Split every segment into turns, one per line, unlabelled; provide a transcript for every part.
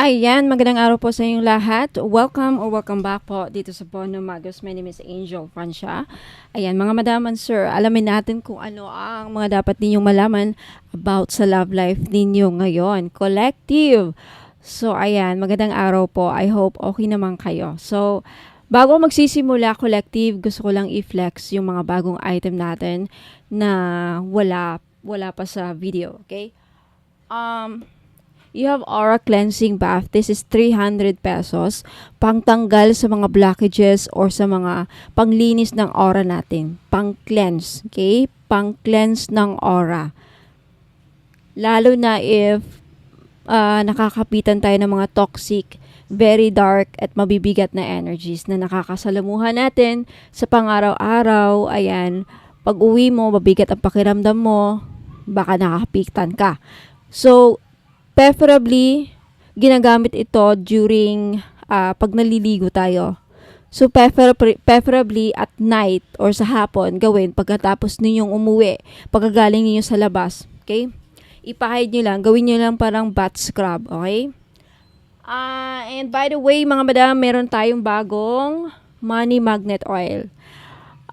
Ayan, magandang araw po sa inyong lahat. Welcome back po dito sa Bono Magos. My name is Angel Francia. Ayan, mga madam and sir, alamin natin kung ano ang mga dapat ninyong malaman about sa love life ninyo ngayon. Collective. So, ayan, magandang araw po. I hope okay naman kayo. So, bago magsisimula, collective, gusto ko lang i-flex yung mga bagong item natin na wala pa sa video, okay? You have Aura Cleansing Bath. This is 300 pesos. Pangtanggal sa mga blockages or sa mga panglinis ng aura natin. Pang-cleanse. Okay? Pang-cleanse ng aura. Lalo na if nakakapitan tayo ng mga toxic, very dark at mabibigat na energies na nakakasalamuhan natin sa pang-araw-araw. Ayan, pag uwi mo, mabigat ang pakiramdam mo, baka nakakapitan ka. So, preferably, ginagamit ito during pag naliligo tayo. So, preferably at night or sa hapon, gawin pagkatapos ninyong umuwi, pagkagaling ninyo sa labas. Okay? Ipahid nyo lang, gawin nyo lang parang bath scrub. Okay? And by the way, mga madam, meron tayong bagong money magnet oil.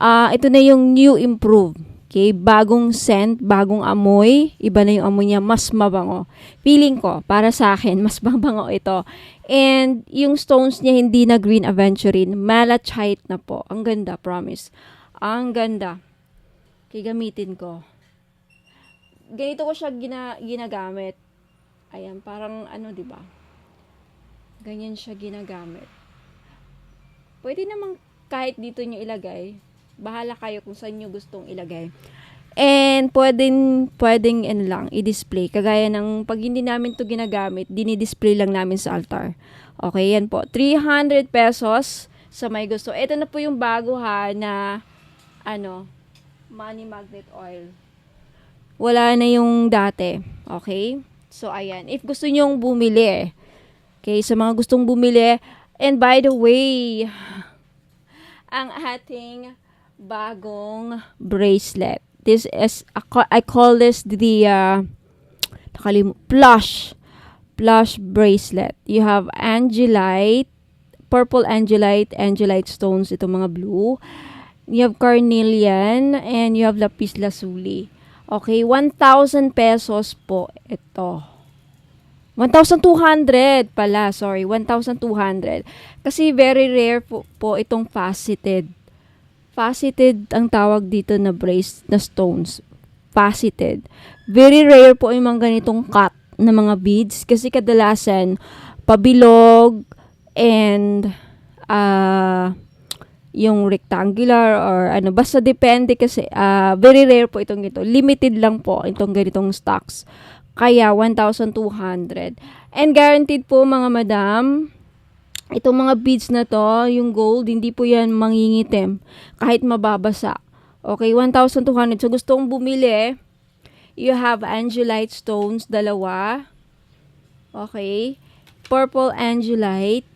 Ito na yung new improved. Okay, bagong scent, bagong amoy, iba na yung amoy niya, mas mabango. Feeling ko, para sa akin, mas mabango ito. And yung stones niya hindi na green aventurine, malachite na po. Ang ganda, promise. Ang ganda. Okay, gamitin ko. Ganito ko siya ginagamit. Ayan, parang ano, 'di ba? Ganyan siya ginagamit. Pwede namang kahit dito niyo ilagay. Bahala kayo kung saan nyo gustong ilagay. And pwedeng lang, i-display. Kagaya ng pag hindi namin to ginagamit, dinidisplay lang namin sa altar. Okay, yan po. 300 pesos sa may gusto. Ito na po yung bago na money magnet oil. Wala na yung dati. Okay? So, ayan. If gusto nyong bumili, okay, sa mga gustong bumili, and by the way, ang ating bagong bracelet. This is, I call this the plush bracelet. You have angelite, purple angelite stones, itong mga blue. You have carnelian, and you have lapis lazuli. Okay, 1,000 pesos po ito. 1,200 pala, sorry, 1,200. Kasi very rare po itong faceted. Faceted ang tawag dito na na stones. Faceted. Very rare po yung mga ganitong cut na mga beads kasi kadalasan pabilog and yung rectangular or basta depende kasi very rare po itong ito. Limited lang po itong ganitong stocks. Kaya 1,200. And guaranteed po mga madam, itong mga beads na to, yung gold, hindi po yan mangingitim kahit mababasa. Okay, 1,200. So, gustong bumili, you have angelite stones, dalawa. Okay. Purple angelite.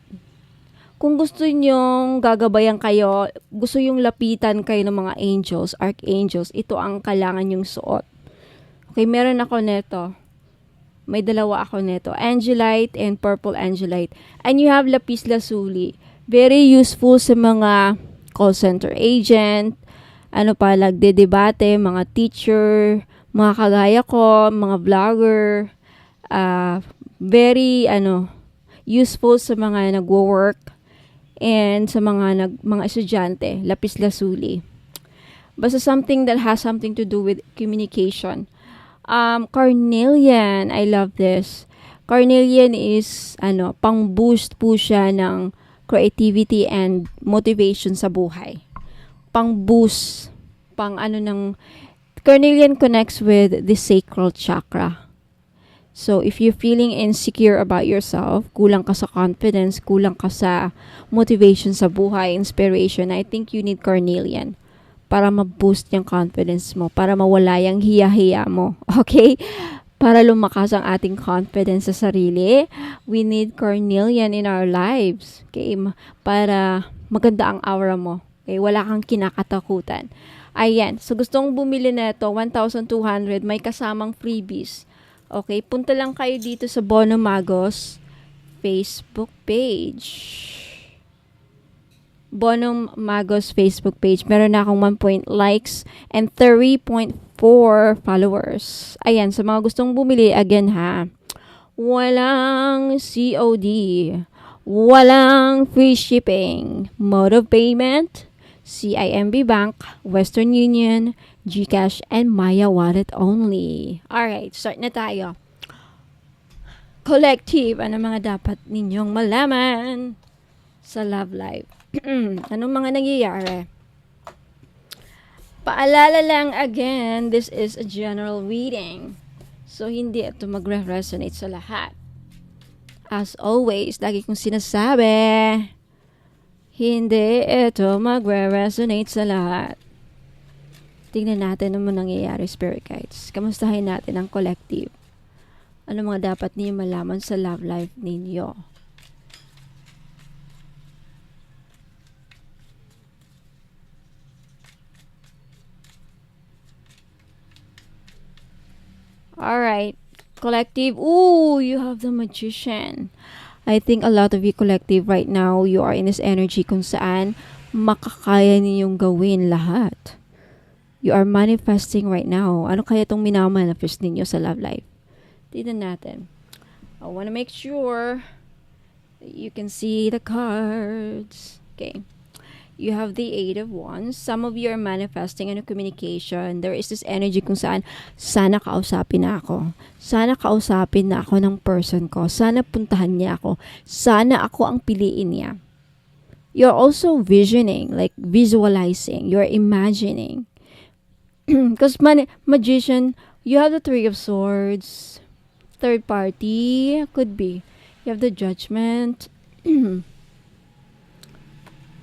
Kung gusto nyong gagabayan kayo, gusto yung lapitan kayo ng mga angels, archangels, ito ang kailangan yung suot. Okay, meron ako neto. May dalawa ako neto. Angelite and purple angelite. And you have lapis lazuli. Very useful sa mga call center agent, nagdedebate, mga teacher, mga kagaya ko, mga vlogger. Very, useful sa mga nagwo-work and sa mga estudyante. Lapis lazuli. Basta something that has something to do with communication. Carnelian, I love this. Carnelian is, pang-boost po siya ng creativity and motivation sa buhay. Pang-boost, Carnelian connects with the sacral chakra. So, if you're feeling insecure about yourself, kulang ka sa confidence, kulang ka sa motivation sa buhay, inspiration, I think you need carnelian para ma-boost yung confidence mo, para mawala yung hiya-hiya mo. Okay? Para lumakas ang ating confidence sa sarili, we need carnelian in our lives. Okay? Para maganda ang aura mo. Okay? Wala kang kinakatakutan. Ayan. So, gustong bumili na ito, 1,200, may kasamang freebies. Okay? Punta lang kayo dito sa Bono Magos. Facebook page. Bonum Magos Facebook page. Meron na akong 1 point likes and 3.4 followers. Ayan, sa mga gustong bumili, again ha, walang COD, walang free shipping, mode of payment, CIMB Bank, Western Union, GCash, and Maya Wallet only. Alright, start na tayo. Collective, ano mga dapat ninyong malaman sa love life? Anong mga nangyayari? Paalala lang again, this is a general reading. So, hindi ito magre-resonate sa lahat. As always, lagi kong sinasabi, hindi ito magre-resonate sa lahat. Tingnan natin ano nangyayari, Spirit Guides. Kamustahin natin ang collective. Ano mga dapat ninyo malaman sa love life ninyo? Alright. Collective. Ooh, you have the Magician. I think a lot of you collective right now, you are in this energy kung saan makakaya ninyong gawin lahat. You are manifesting right now. Ano kaya itong minamanifest ninyo sa love life? Tignan natin. I want to make sure that you can see the cards. Okay. You have the Eight of Wands. Some of you are manifesting in a communication. There is this energy kung saan sana kausapin na ako. Sana kausapin na ako ng person ko. Sana puntahan niya ako. Sana ako ang piliin niya. You're also visioning, like visualizing. You're imagining. Because Magician, you have the Three of Swords. Third party, could be. You have the Judgment.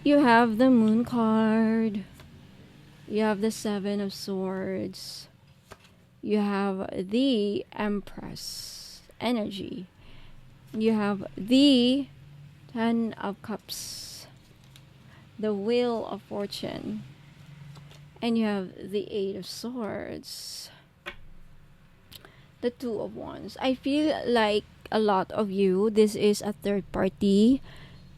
You have the Moon card. You have the Seven of Swords. You have the Empress energy. You have the Ten of Cups. The Wheel of Fortune. And you have the Eight of Swords. The Two of Wands. I feel like a lot of you, this is a third party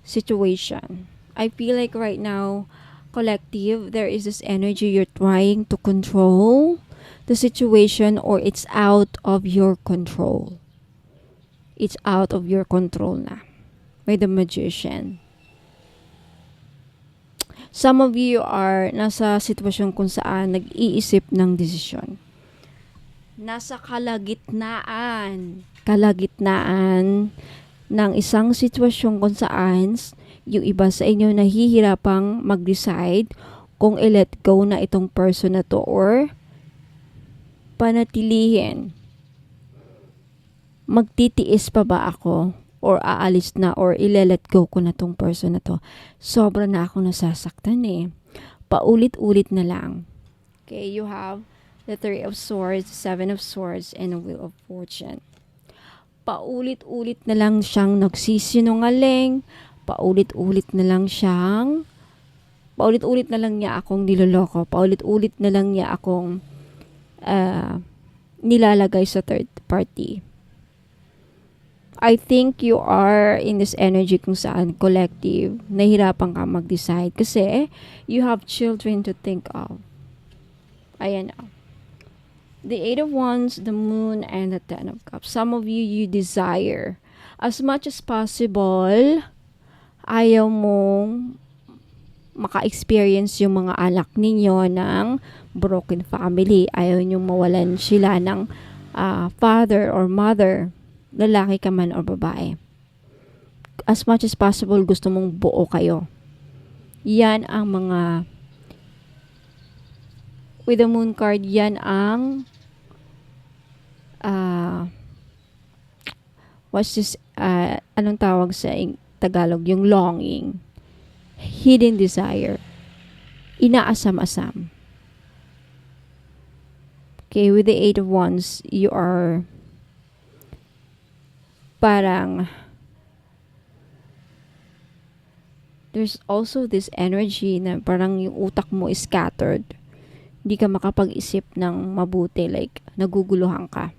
situation. I feel like right now, collective, there is this energy you're trying to control the situation, or it's out of your control. It's out of your control na. By the Magician. Some of you are nasa sitwasyon kung saan nag-iisip ng desisyon. Nasa kalagitnaan ng isang sitwasyon kung saan yung iba sa inyo nahihirapang mag-decide kung i-let go na itong person na to or panatilihin. Magtitiis pa ba ako or aalis na or i-let go ko na tong person na to? Sobra na ako nasasaktan eh. Paulit-ulit na lang. Okay, you have the Three of Swords, Seven of Swords, and the Wheel of Fortune. Paulit-ulit na lang siyang nagsisinungaling. Paulit-ulit na lang niya akong niloloko. Paulit-ulit na lang niya akong nilalagay sa third party. I think you are in this energy kung saan collective, nahirapan ka mag-decide kasi you have children to think of. Ayan na. The Eight of Wands, the Moon, and the Ten of Cups. Some of you desire as much as possible, ayaw mong maka-experience yung mga anak ninyo ng broken family. Ayaw nyo mawalan sila ng father or mother, lalaki ka man or babae. As much as possible, gusto mong buo kayo. Yan ang mga with the Moon card, yan ang what's this, anong tawag sa Tagalog? Yung longing. Hidden desire. Inaasam-asam. Okay, with the Eight of Wands, you are parang there's also this energy na parang yung utak mo is scattered. Hindi ka makapag-isip ng mabuti, like naguguluhan ka.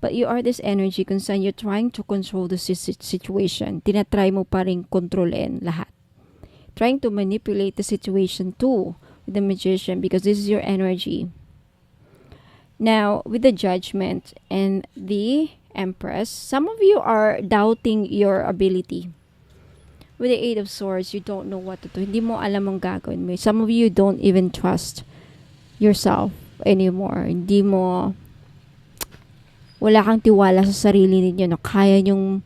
But you are this energy kung saan you're trying to control the situation. Tinatry mo pa rin kontrolin lahat. Trying to manipulate the situation too with the Magician because this is your energy. Now, with the Judgment and the Empress, some of you are doubting your ability. With the Eight of Swords, you don't know what to do. Hindi mo alam ang gagawin mo. Some of you don't even trust yourself anymore. Wala kang tiwala sa sarili ninyo na kaya nyong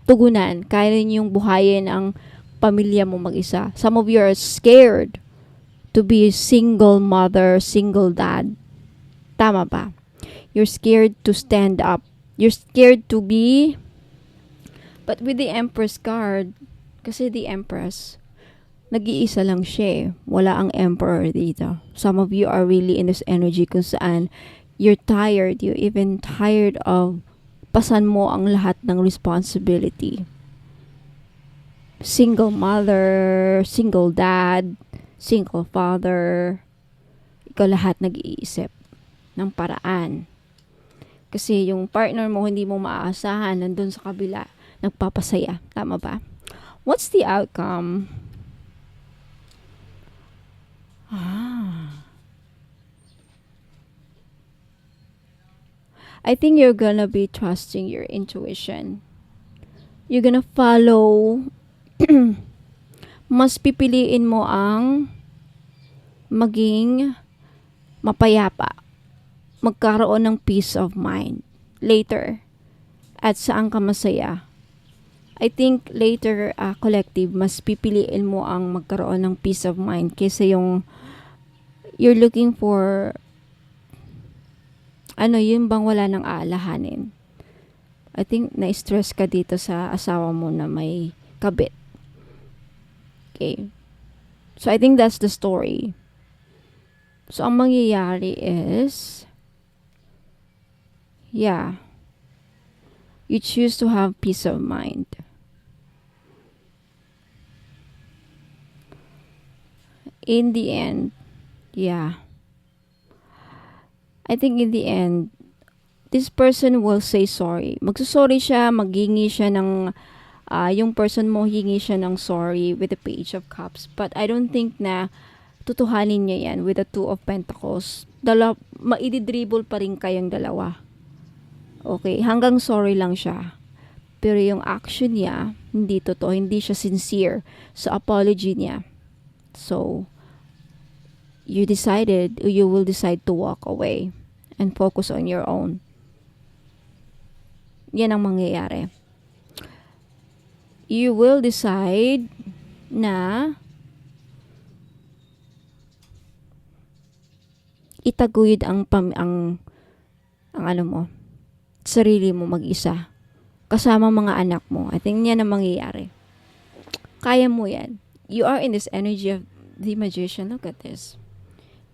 tugunan, kaya nyong buhayin ang pamilya mo mag-isa. Some of you are scared to be a single mother, single dad. Tama ba? You're scared to stand up. You're scared to be... But with the Empress card, kasi the Empress, nag-iisa lang siya eh. Wala ang Emperor dito. Some of you are really in this energy kung saan you're tired. You're even tired of pasan mo ang lahat ng responsibility. Single mother, single dad, single father. Ikaw lahat nag-iisip ng paraan. Kasi yung partner mo hindi mo maaasahan, nandun sa kabila, nagpapasaya. Tama ba? What's the outcome? I think you're gonna be trusting your intuition. You're gonna follow. Mas pipiliin mo ang maging mapayapa. Magkaroon ng peace of mind later. At saan ka masaya? I think later, collective, mas pipiliin mo ang magkaroon ng peace of mind kaysa yung you're looking for yun bang wala nang aalahanin. I think na-stress ka dito sa asawa mo na may kabit. Okay. So, I think that's the story. So, ang mangyayari is, you choose to have peace of mind. In the end, I think in the end, this person will say sorry. Magsusorry siya, maghingi siya ng, yung person mo hingi siya ng sorry with the Page of Cups. But I don't think na tutuhanin niya yan with the Two of Pentacles. Maididribble pa rin kayong dalawa. Okay, hanggang sorry lang siya. Pero yung action niya, hindi totoo, hindi siya sincere sa apology niya. So, you will decide to walk away and focus on your own. Yan ang mangyayari. You will decide na itaguyod ang sarili mo mag-isa. Kasama mga anak mo. I think yan ang mangyayari. Kaya mo yan. You are in this energy of the Magician. Look at this.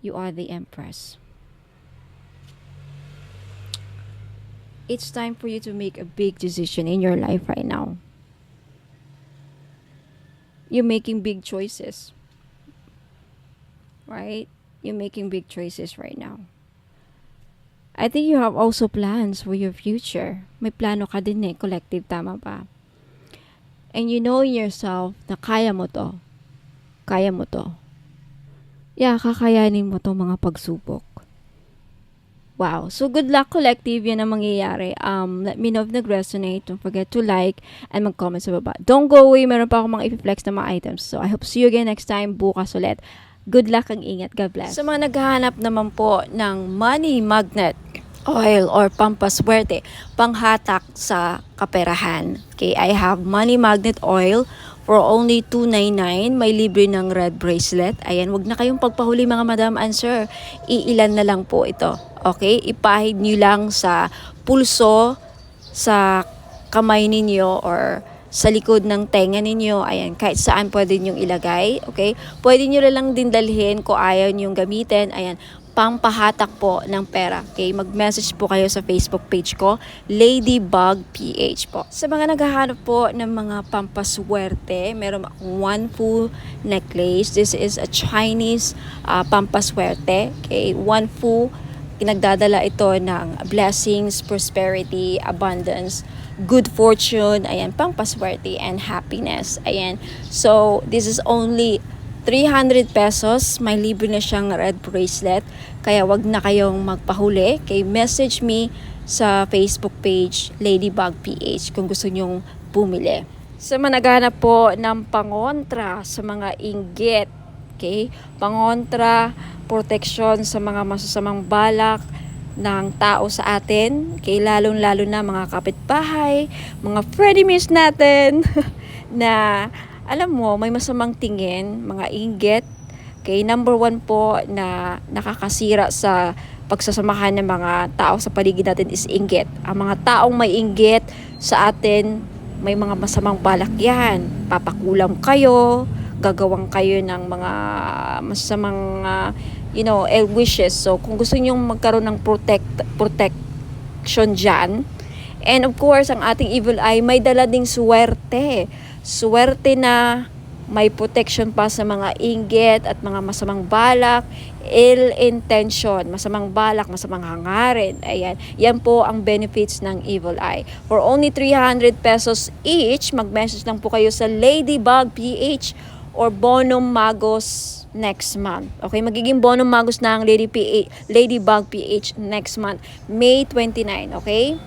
You are the Empress. It's time for you to make a big decision in your life right now. You're making big choices. Right? You're making big choices right now. I think you have also plans for your future. May plano ka din collective, tama ba? And you know in yourself na kaya mo to. Kaya mo to. Kakayanin mo to mga pagsubok. Wow. So, good luck, collective. Yan ang mangyayari. Let me know if nag-resonate. Don't forget to like and mag-comment sa baba. Don't go away. Meron pa akong mga i-flex na mga items. So, I hope to see you again next time. Bukas ulit. Good luck ang ingat. God bless. Sa mga naghahanap naman po ng money magnet oil or pampaswerte, panghatak sa kaperahan. Okay, I have money magnet oil for only $2.99. May libre ng red bracelet. Ayan, wag na kayong pagpahuli mga madam and sir. Iilan na lang po ito. Okay, ipahid nyo lang sa pulso, sa kamay ninyo or sa likod ng tenga ninyo. Ayan, kahit saan pwede nyong ilagay. Okay, pwede nyo lang din dalhin kung ayaw nyong gamitin. Ayan, pampahatak po ng pera. Okay, mag-message po kayo sa Facebook page ko, Ladybug PH po. Sa mga naghahanap po ng mga pampaswerte, meron akong one full necklace. This is a Chinese pampaswerte. Okay, one full Nagdadala ito ng blessings, prosperity, abundance, good fortune, ayan, pampaswerte and happiness. Ayan. So, this is only 300 pesos. May libre na siyang red bracelet. Kaya wag na kayong magpahuli. Okay, message me sa Facebook page Ladybug PH kung gusto nyong bumili. Sa mga naghahanap po ng pangontra sa mga inggit, okay, pangontra, proteksyon sa mga masasamang balak ng tao sa atin, okay, lalong-lalo na mga kapitbahay, mga frenemies natin na alam mo, may masamang tingin, mga inggit. Okay, number 1 po na nakakasira sa pagsasamahan ng mga tao sa paligid natin is inggit. Ang mga taong may inggit sa atin, may mga masamang balak yan. Papakulam kayo, gagawang kayo ng mga masamang ill wishes. So, kung gusto niyo magkaroon ng protection dyan, and of course, ang ating evil eye may dala ding swerte. Swerte na may protection pa sa mga inggit at mga masamang balak, ill intention, masamang balak, masamang hangarin. Ayan, yan po ang benefits ng evil eye. For only 300 pesos each, mag-message lang po kayo sa Ladybug PH or Bonum Magos next month. Okay, magiging Bonum Magos na ang Ladybug PH next month, May 29, okay?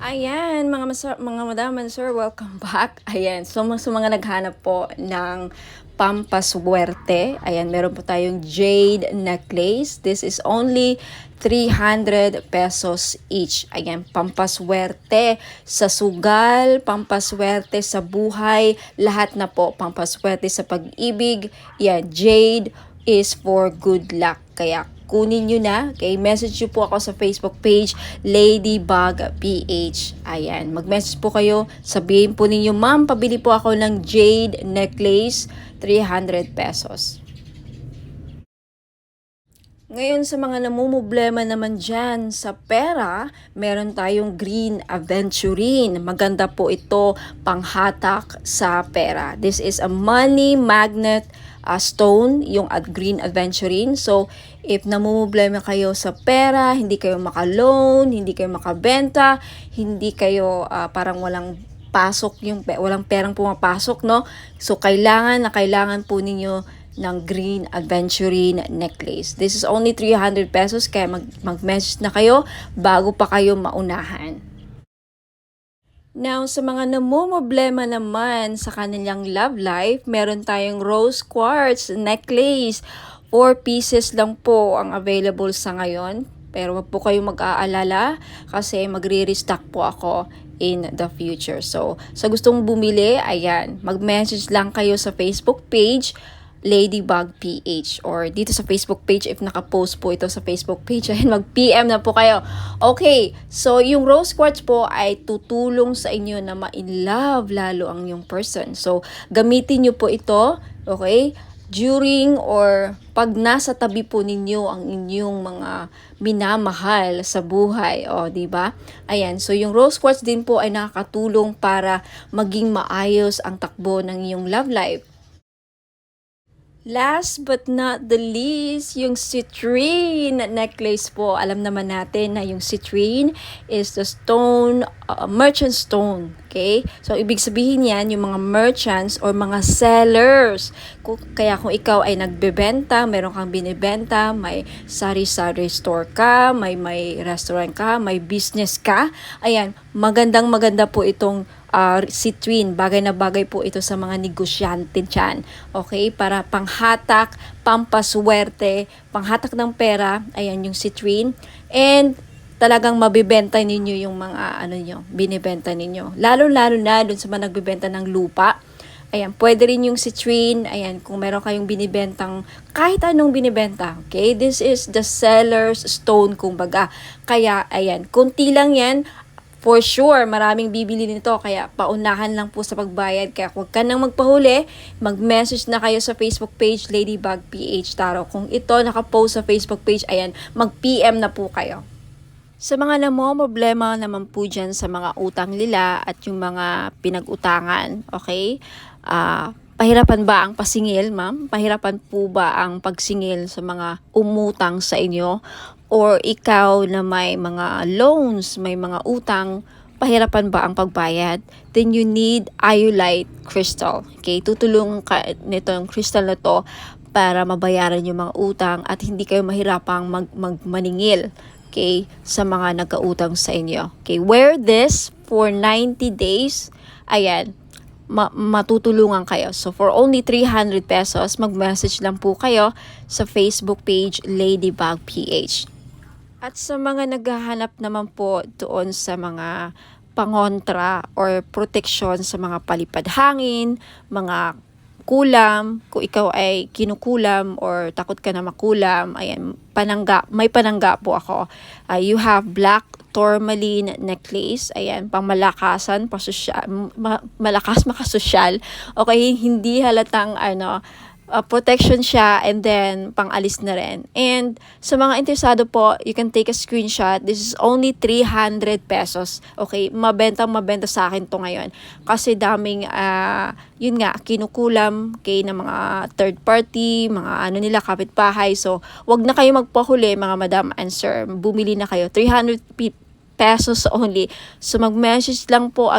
Ayan, mga madam and sir, welcome back. Ayan, so sa mga naghanap po ng pampaswerte, ayan, meron po tayong jade necklace. This is only 300 pesos each. Ayan, pampaswerte sa sugal, pampaswerte sa buhay, lahat na po, pampaswerte sa pag-ibig. Yan, jade is for good luck. Kaya kunin nyo na. Okay, message nyo po ako sa Facebook page, Ladybug PH. Ayan, mag-message po kayo. Sabihin po ninyo, ma'am, pabili po ako ng jade necklace, 300 pesos. Ngayon sa mga namumblema naman dyan sa pera, meron tayong green aventurine. Maganda po ito panghatak sa pera. This is a money magnet stone, yung green aventurine. So, if namumblema kayo sa pera, hindi kayo maka-loan, hindi kayo makabenta, hindi kayo parang walang pasok, walang perang pumapasok, no? So, kailangan po ninyo ng green aventurine necklace. This is only 300 pesos, kaya mag-message na kayo bago pa kayo maunahan. Now, sa mga namumblema naman sa kanilang love life, meron tayong rose quartz necklace. 4 pieces lang po ang available sa ngayon. Pero wag po kayong mag-aalala kasi magre-restock po ako in the future. So, sa gustong bumili, ayan, mag-message lang kayo sa Facebook page, Ladybug PH, or dito sa Facebook page if naka-post po ito sa Facebook page, ayun, mag-PM na po kayo. Okay, so yung rose quartz po ay tutulong sa inyo na ma-in-love lalo ang yung person. So, gamitin nyo po ito, okay, during or pag nasa tabi po ninyo ang inyong mga minamahal sa buhay, o di ba? Ayan, so yung rose quartz din po ay nakakatulong para maging maayos ang takbo ng iyong love life. Last but not the least, yung citrine necklace po. Alam naman natin na yung citrine is the stone, merchant stone. Okay? So, ibig sabihin yan, yung mga merchants or mga sellers. Kaya kung ikaw ay nagbebenta, meron kang binibenta, may sari-sari store ka, may restaurant ka, may business ka, ayan, maganda po itong citrine, bagay na bagay po ito sa mga negosyante dyan. Okay? Para panghatak, pampaswerte, panghatak ng pera, ayan yung citrine. And talagang mabibenta ninyo yung mga binibenta ninyo. Lalo-lalo na dun sa mga nagbibenta ng lupa. Ayan, pwede rin yung citrine. Ayan, kung meron kayong binibentang kahit anong binibenta. Okay? This is the seller's stone, kumbaga. Kaya, ayan, kunti lang yan. For sure, maraming bibili nito, kaya paunahan lang po sa pagbayad. Kaya huwag ka nang magpahuli, mag-message na kayo sa Facebook page, Ladybug PH Tarot. Kung ito nakapost sa Facebook page, ayan, mag-PM na po kayo. Sa mga problema naman po dyan sa mga utang nila at yung mga pinag-utangan, okay? Pahirapan ba ang pasingil, ma'am? Pahirapan po ba ang pagsingil sa mga umutang sa inyo? or ikaw na may mga loans, may mga utang, pahirapan ba ang pagbayad? Then you need iolite crystal. Okay, tutulungan ka nito yung crystal na to para mabayaran yung mga utang at hindi kayo mahirapang maningil, okay, sa mga nagkautang sa inyo. Okay, wear this for 90 days. Ayan, matutulungan kayo. So for only 300 pesos, mag-message lang po kayo sa Facebook page Ladybug PH. At sa mga naghahanap naman po doon sa mga pangontra or protection sa mga palipad hangin, mga kulam, kung ikaw ay kinukulam or takot ka na makulam, ayan, may panangga po ako. You have black tourmaline necklace, ayan, pangmalakasan, malakas makasosyal. Okay, hindi halatang protection siya, and then pang-alis na rin. And sa mga interesado po, you can take a screenshot. This is only 300 pesos. Okay, mabenta sa akin to ngayon. Kasi daming, yun nga, kinukulam kay ng mga third party, mga kapitbahay. So, wag na kayo magpahuli, mga madam and sir. Bumili na kayo. 300 pesos only. So, mag-message lang po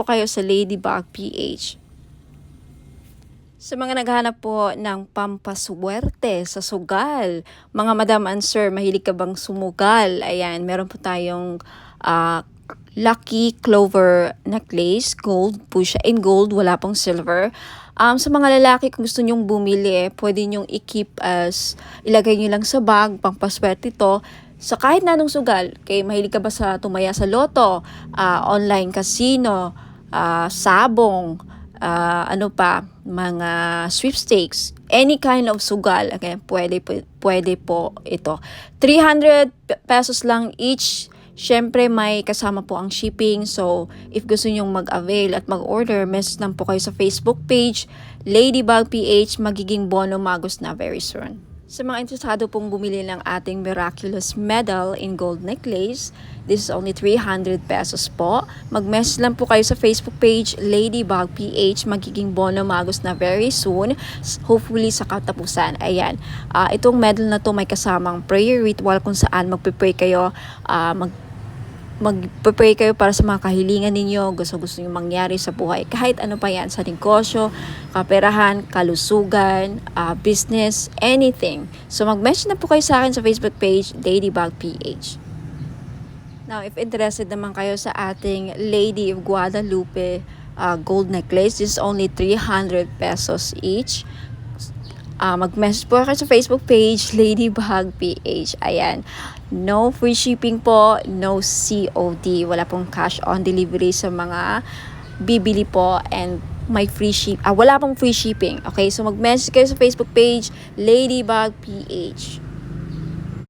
kayo sa Ladybug PH. Sa mga naghahanap po ng pampaswerte sa sugal, mga madam and sir, mahilig ka bang sumugal? Ayan, meron po tayong lucky clover necklace, gold po siya, in gold, wala pong silver. Sa mga lalaki, kung gusto nyong bumili, pwede nyong i-keep ilagay nyo lang sa bag, pampaswerte ito, sa kahit na anong sugal. Okay, mahilig ka ba sa tumaya sa loto, online casino, sabong, mga sweepstakes, any kind of sugal, okay, pwede po ito. 300 pesos lang each. Syempre may kasama po ang shipping. So if gusto nyong mag-avail at mag-order, message lang po kayo sa Facebook page Ladybug PH. Magiging bono magos na very soon. Sa mga interesado pong bumili ng ating miraculous medal in gold necklace, this is only 300 pesos po. Mag-message lang po kayo sa Facebook page Ladybug PH. Magiging bono magos na very soon. Hopefully sa katapusan. Ayan. Itong medal na to may kasamang prayer ritual kung saan magpe-pray kayo, magpe-pray kayo para sa mga kahilingan ninyo, gusto nyo mangyari sa buhay. Kahit ano pa yan, sa negosyo, kaperahan, kalusugan, business, anything. So mag-message na po kayo sa akin sa Facebook page, Ladybug PH. Now, if interested naman kayo sa ating Lady of Guadalupe gold necklace, this is only 300 pesos each. Mag-message po kayo sa Facebook page, Ladybug PH. Ayan. No free shipping po, no COD. Wala pong cash on delivery sa mga bibili po, and may wala pong free shipping. Okay, so mag-message kayo sa Facebook page, Ladybug PH.